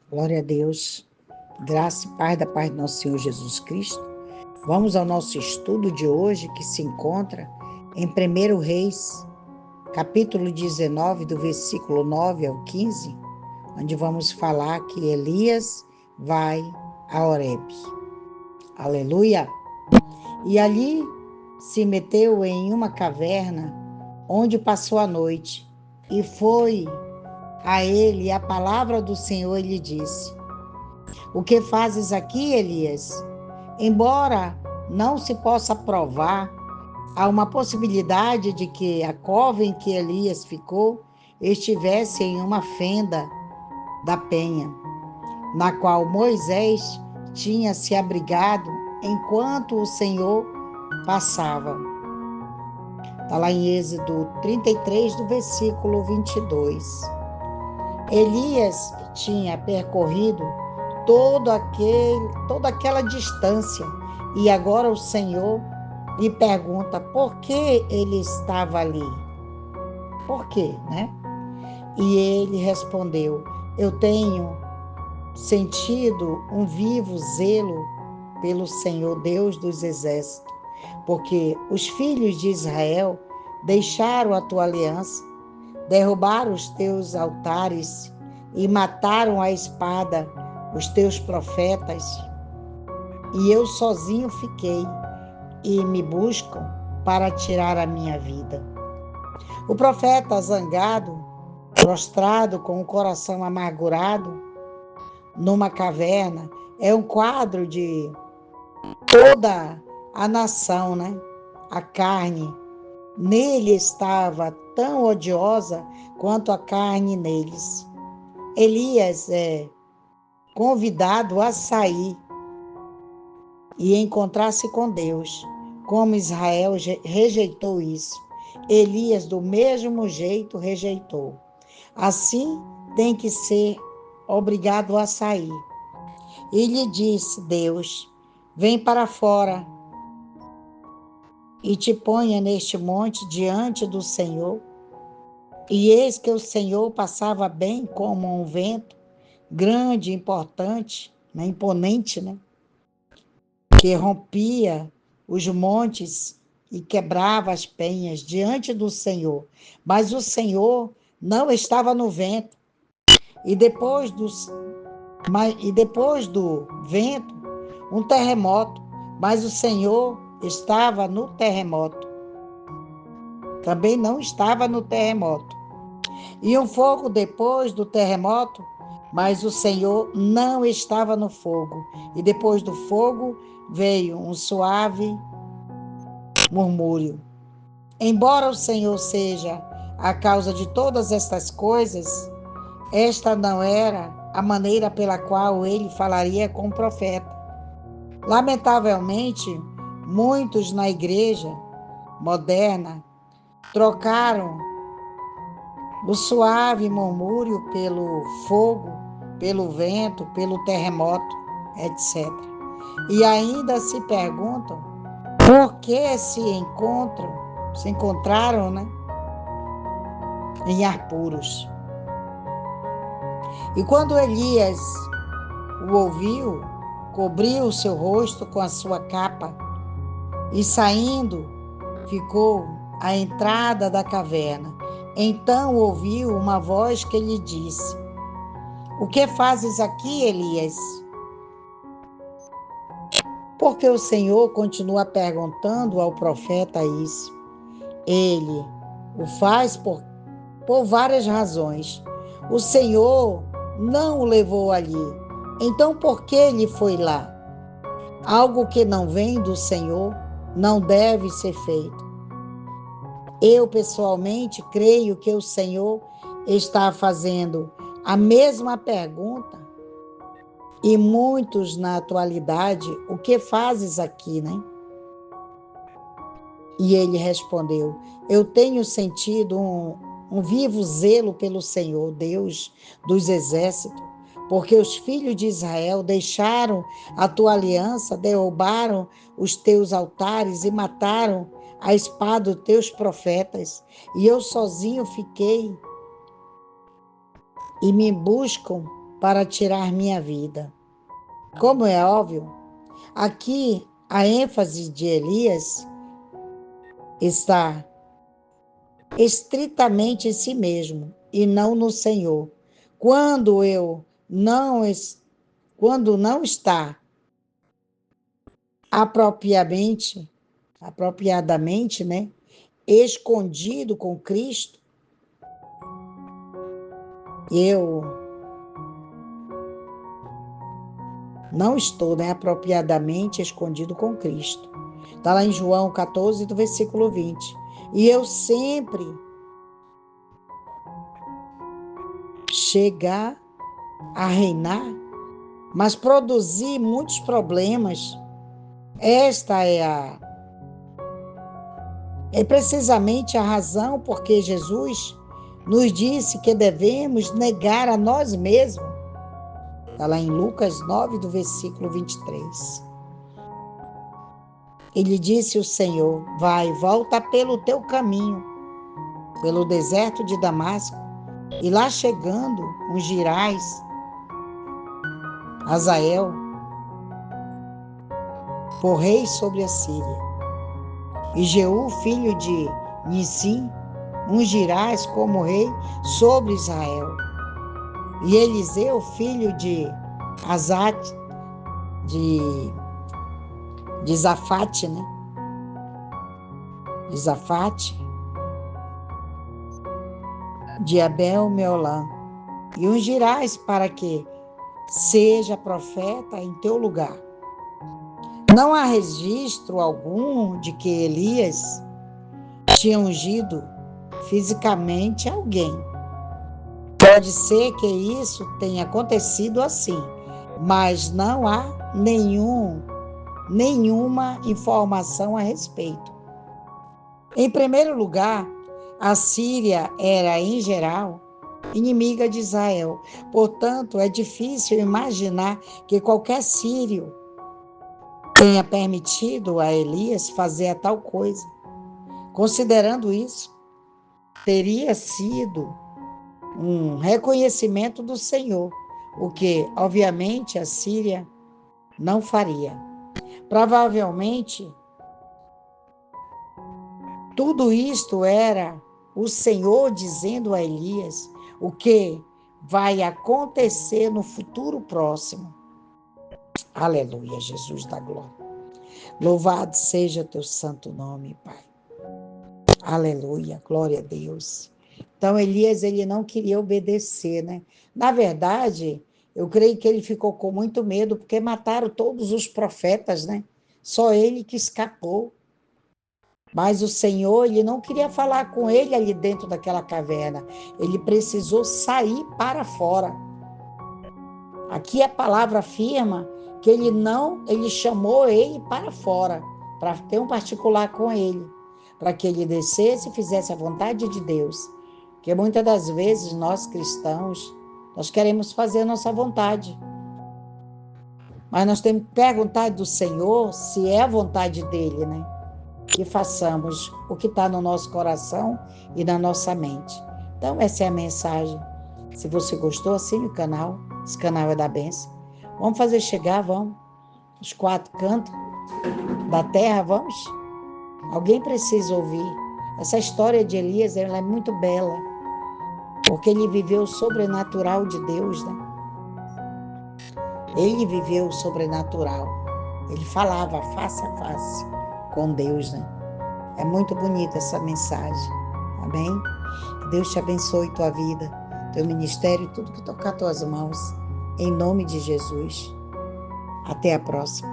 Glória a Deus, graça e paz da paz do nosso Senhor Jesus Cristo. Vamos ao nosso estudo de hoje, que se encontra em 1 Reis, capítulo 19, do versículo 9 ao 15, onde vamos falar que Elias vai a Horebe. Aleluia! E ali se meteu em uma caverna, onde passou a noite, e foi a ele a palavra do Senhor e lhe disse: O que fazes aqui, Elias? Embora não se possa provar, há uma possibilidade de que a cova em que Elias ficou estivesse em uma fenda da penha, na qual Moisés tinha se abrigado enquanto o Senhor passava. Está lá em Êxodo 33, do versículo 22. Elias tinha percorrido toda aquela distância e agora o Senhor lhe pergunta por que ele estava ali. Por quê, né? E ele respondeu: eu tenho sentido um vivo zelo pelo Senhor Deus dos exércitos, porque os filhos de Israel deixaram a tua aliança, derrubaram os teus altares e mataram à espada os teus profetas, e eu sozinho fiquei, e me buscam para tirar a minha vida. O profeta, zangado, prostrado com o coração amargurado, numa caverna, é um quadro de toda a nação, né? A carne nele estava tão odiosa quanto a carne neles. Elias é convidado a sair e encontrar-se com Deus. Como Israel rejeitou isso, Elias do mesmo jeito rejeitou. Assim tem que ser obrigado a sair. E lhe disse Deus: vem para fora e te ponha neste monte diante do Senhor. E eis que o Senhor passava bem como um vento grande, importante, né, imponente, né, que rompia os montes e quebrava as penhas diante do Senhor. Mas o Senhor não estava no vento. E depois do vento, um terremoto. Mas o Senhor estava no terremoto. Também não estava no terremoto. E um fogo depois do terremoto, mas o Senhor não estava no fogo. E depois do fogo veio um suave murmúrio. Embora o Senhor seja a causa de todas estas coisas, esta não era a maneira pela qual ele falaria com o profeta. Lamentavelmente, muitos na igreja moderna trocaram o suave murmúrio pelo fogo, pelo vento, pelo terremoto, etc. E ainda se perguntam por que se encontraram, né, em ar puros. E quando Elias o ouviu, cobriu o seu rosto com a sua capa e saindo ficou à entrada da caverna. Então ouviu uma voz que lhe disse: O que fazes aqui, Elias? Porque o Senhor continua perguntando ao profeta isso. Ele o faz por várias razões. O Senhor não o levou ali. Então por que ele foi lá? Algo que não vem do Senhor não deve ser feito. Eu, pessoalmente, creio que o Senhor está fazendo a mesma pergunta e muitos na atualidade: o que fazes aqui, né? E ele respondeu: eu tenho sentido um vivo zelo pelo Senhor, Deus dos exércitos, porque os filhos de Israel deixaram a tua aliança, derrubaram os teus altares e mataram a espada os teus profetas. E eu sozinho fiquei, e me buscam para tirar minha vida. Como é óbvio, aqui a ênfase de Elias está estritamente em si mesmo e não no Senhor. Quando não está apropriadamente, né, escondido com Cristo, eu não estou, né, apropriadamente escondido com Cristo. Está lá em João 14, do versículo 20. E eu sempre chegar a reinar, mas produzir muitos problemas. Esta é precisamente a razão porque Jesus nos disse que devemos negar a nós mesmos. Está lá em Lucas 9, do versículo 23. Ele disse: o Senhor, vai, volta pelo teu caminho, pelo deserto de Damasco, e lá chegando, ungirás Azael por rei sobre a Síria. E Jeú, filho de Nissim, ungirás como rei sobre Israel. E Eliseu, filho de Azate, de Zafate, né? De Zafate, de Abel Meolã. E ungirás para que seja profeta em teu lugar. Não há registro algum de que Elias tinha ungido fisicamente alguém. Pode ser que isso tenha acontecido assim, mas não há nenhuma informação a respeito. Em primeiro lugar, a Síria era, em geral, inimiga de Israel. Portanto, é difícil imaginar que qualquer sírio tenha permitido a Elias fazer a tal coisa. Considerando isso, teria sido um reconhecimento do Senhor, o que, obviamente, a Síria não faria. Provavelmente, tudo isto era o Senhor dizendo a Elias o que vai acontecer no futuro próximo. Aleluia, Jesus da glória. Louvado seja teu santo nome, Pai. Aleluia, glória a Deus. Então, Elias, ele não queria obedecer, né? Na verdade, eu creio que ele ficou com muito medo, porque mataram todos os profetas, né? Só ele que escapou. Mas o Senhor, ele não queria falar com ele ali dentro daquela caverna. Ele precisou sair para fora. Aqui a palavra afirma que ele chamou ele para fora, para ter um particular com ele, para que ele descesse e fizesse a vontade de Deus. Porque muitas das vezes nós cristãos, nós queremos fazer a nossa vontade. Mas nós temos que perguntar do Senhor se é a vontade dele, né? Que façamos o que está no nosso coração e na nossa mente. Então, essa é a mensagem. Se você gostou, assine o canal. Esse canal é da bênção. Vamos fazer chegar, vamos. Os 4 cantos da terra, vamos. Alguém precisa ouvir. Essa história de Elias, ela é muito bela. Porque ele viveu o sobrenatural de Deus, né? Ele viveu o sobrenatural. Ele falava face a face com Deus, né? É muito bonita essa mensagem. Amém? Que Deus te abençoe tua vida, teu ministério e tudo que tocar tuas mãos. Em nome de Jesus. Até a próxima.